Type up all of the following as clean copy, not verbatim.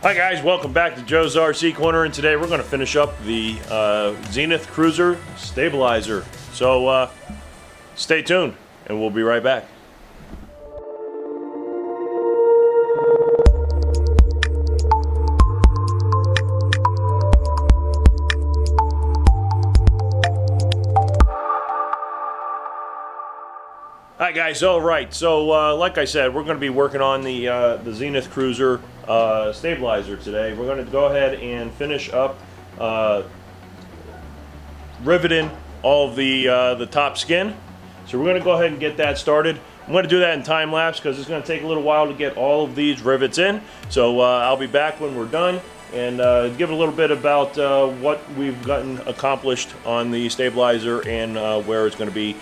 Hi guys, welcome back to Joe's RC Corner, and today we're going to finish up the Zenith Cruzer stabilizer. So stay tuned and we'll be right back. Hi guys, alright, so like I said, we're going to be working on the Zenith Cruzer stabilizer today. We're going to go ahead and finish up riveting all of the top skin. So we're going to go ahead and get that started. I'm going to do that in time lapse because it's going to take a little while to get all of these rivets in. So I'll be back when we're done and give a little bit about what we've gotten accomplished on the stabilizer and where it's going to be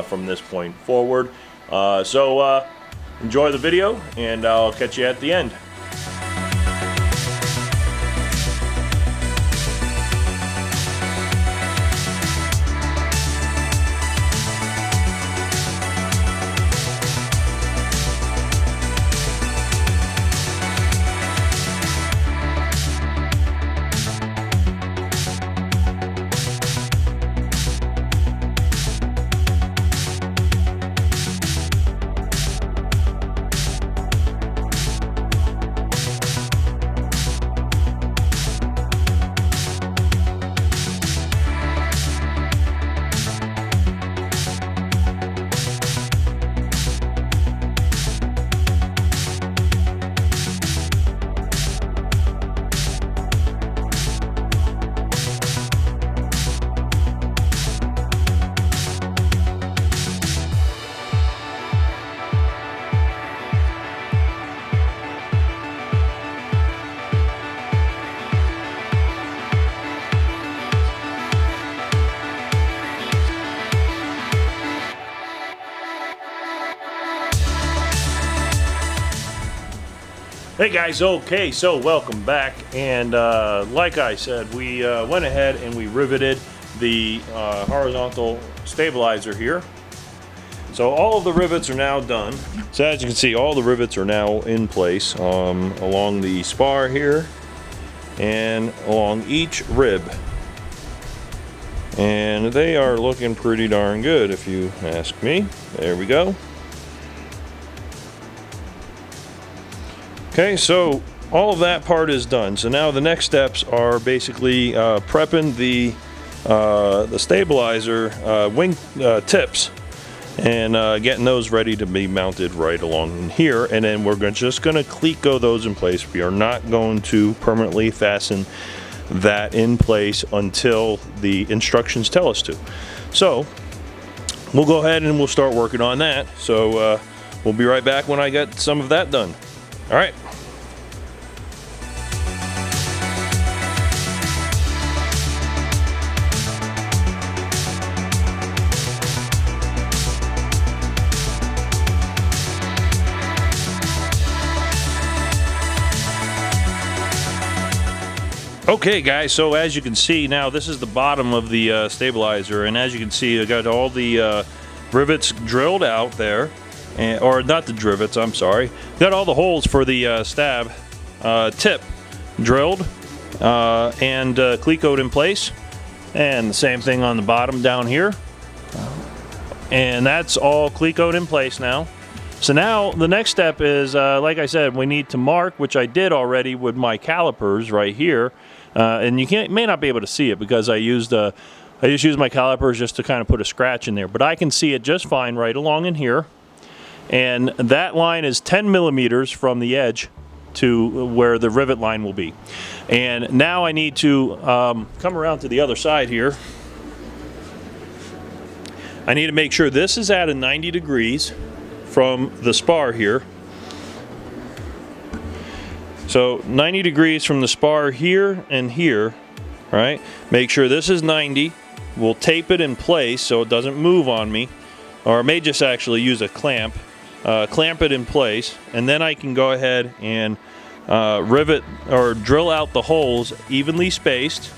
from this point forward. So enjoy the video and I'll catch you at the end. Hey guys, okay, so welcome back, and like I said, we went ahead and we riveted the horizontal stabilizer here. So all of the rivets are now done. So as you can see, all the rivets are now in place along the spar here and along each rib. And they are looking pretty darn good if you ask me. There we go. Okay, so all of that part is done. So now the next steps are basically prepping the stabilizer wing tips and getting those ready to be mounted right along in here. And then we're just going to Cleco those in place. We are not going to permanently fasten that in place until the instructions tell us to. So we'll go ahead and we'll start working on that. So we'll be right back when I get some of that done. All right. Okay guys, so as you can see now, this is the bottom of the stabilizer, and as you can see, I got all the rivets drilled out there, or not the rivets, I'm sorry. Got all the holes for the stab tip drilled and Clecoed in place, and the same thing on the bottom down here, and that's all Clecoed in place now. So now the next step is, like I said, we need to mark, which I did already with my calipers right here. And you may not be able to see it because I just used my calipers just to kind of put a scratch in there, but I can see it just fine right along in here. And that line is 10 millimeters from the edge to where the rivet line will be. And now I need to come around to the other side here. I need to make sure this is at a 90 degrees from the spar here. So 90 degrees from the spar here and here, right? Make sure this is 90. We'll tape it in place so it doesn't move on me, or I may just actually use a clamp it in place, and then I can go ahead and rivet or drill out the holes evenly spaced.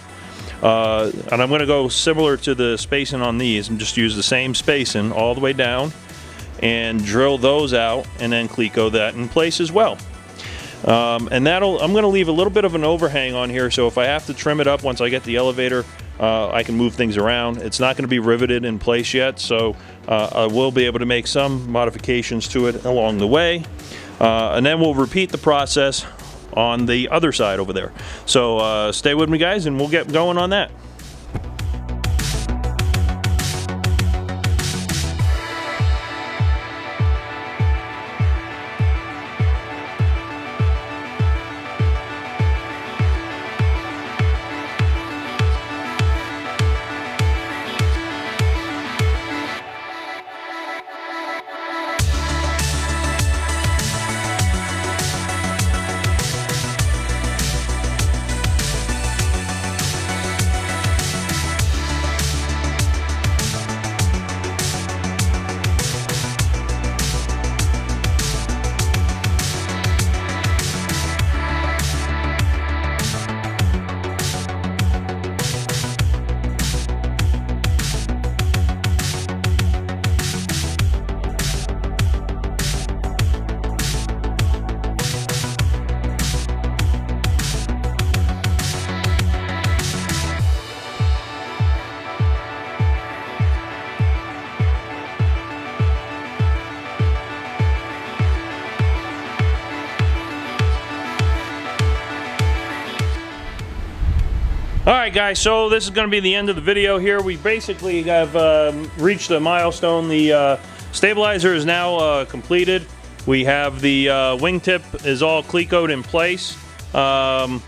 And I'm going to go similar to the spacing on these and just use the same spacing all the way down and drill those out and then Cleco that in place as well. And I'm going to leave a little bit of an overhang on here, so if I have to trim it up once I get the elevator, I can move things around. It's not going to be riveted in place yet, so I will be able to make some modifications to it along the way. And then we'll repeat the process on the other side over there. So stay with me, guys, and we'll get going on that. Alright guys, so this is going to be the end of the video here. We basically have reached a milestone. The stabilizer is now completed. We have the wingtip is all clecoed in place. The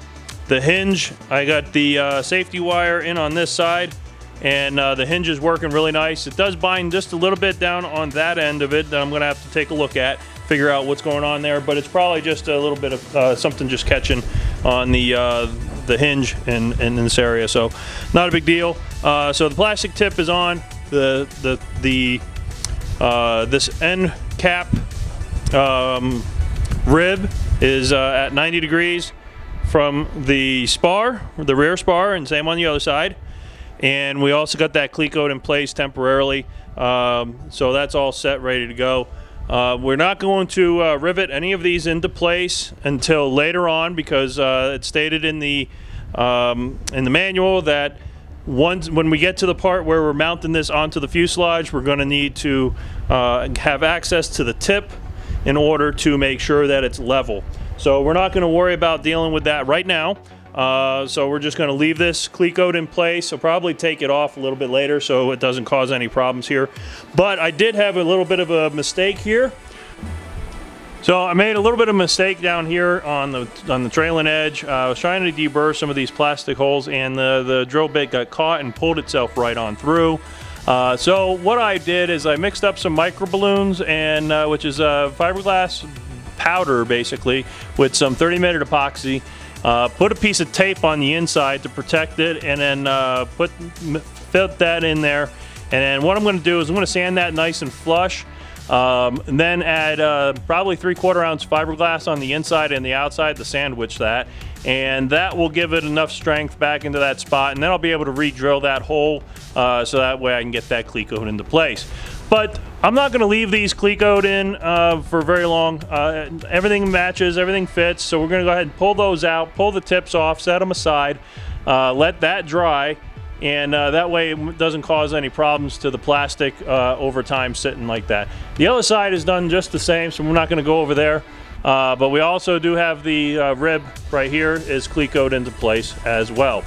hinge, I got the safety wire in on this side, and the hinge is working really nice. It does bind just a little bit down on that end of it that I'm going to have to take a look at, figure out what's going on there, but it's probably just a little bit of something just catching on the hinge in this area, so not a big deal. So the plastic tip is on. This end cap rib is at 90 degrees from the spar, the rear spar, and same on the other side. And we also got that clecoed in place temporarily, so that's all set, ready to go. We're not going to rivet any of these into place until later on, because it's stated in the manual that when we get to the part where we're mounting this onto the fuselage, we're going to need to have access to the tip in order to make sure that it's level. So we're not going to worry about dealing with that right now. So we're just going to leave this clecoed in place. I'll probably take it off a little bit later so it doesn't cause any problems here. But I did have a little bit of a mistake here. So I made a little bit of a mistake down here on the trailing edge. I was trying to deburr some of these plastic holes, and the drill bit got caught and pulled itself right on through. So what I did is I mixed up some micro balloons, and which is fiberglass powder basically, with some 30-minute epoxy. Put a piece of tape on the inside to protect it, and then fit that in there. And then what I'm going to do is I'm going to sand that nice and flush, and then add probably 3/4 ounce fiberglass on the inside and the outside to sandwich that, and that will give it enough strength back into that spot, and then I'll be able to re-drill that hole so that way I can get that clecoed into place. But I'm not going to leave these clecoed in for very long. Everything matches, everything fits, so we're going to go ahead and pull those out, pull the tips off, set them aside, let that dry, and that way it doesn't cause any problems to the plastic over time sitting like that. The other side is done just the same, so we're not going to go over there. But we also do have the rib right here is clecoed into place as well.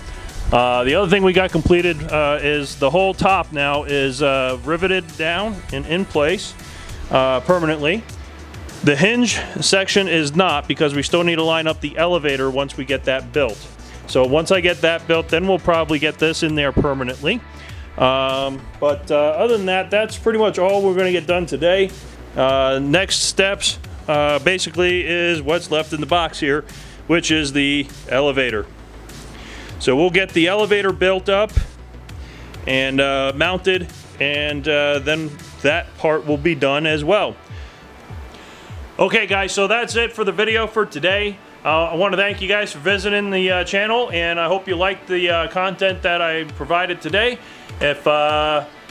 The other thing we got completed is the whole top now is riveted down and in place permanently. The hinge section is not, because we still need to line up the elevator once we get that built. So once I get that built, then we'll probably get this in there permanently. But other than that, that's pretty much all we're going to get done today. Next steps basically is what's left in the box here, which is the elevator. So we'll get the elevator built up and mounted, and then that part will be done as well. Okay guys, so that's it for the video for today. I want to thank you guys for visiting the channel, and I hope you liked the content that I provided today. If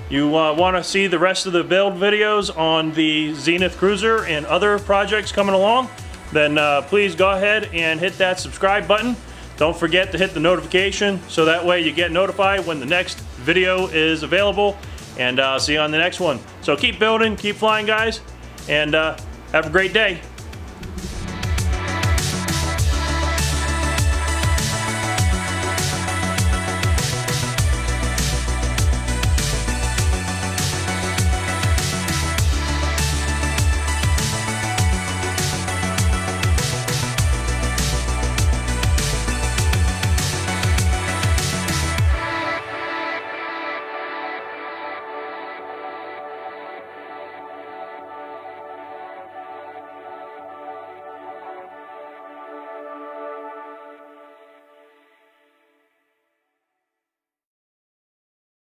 you want to see the rest of the build videos on the Zenith Cruzer and other projects coming along, then please go ahead and hit that subscribe button. Don't forget to hit the notification so that way you get notified when the next video is available. And see you on the next one. So keep building, keep flying, guys, and have a great day.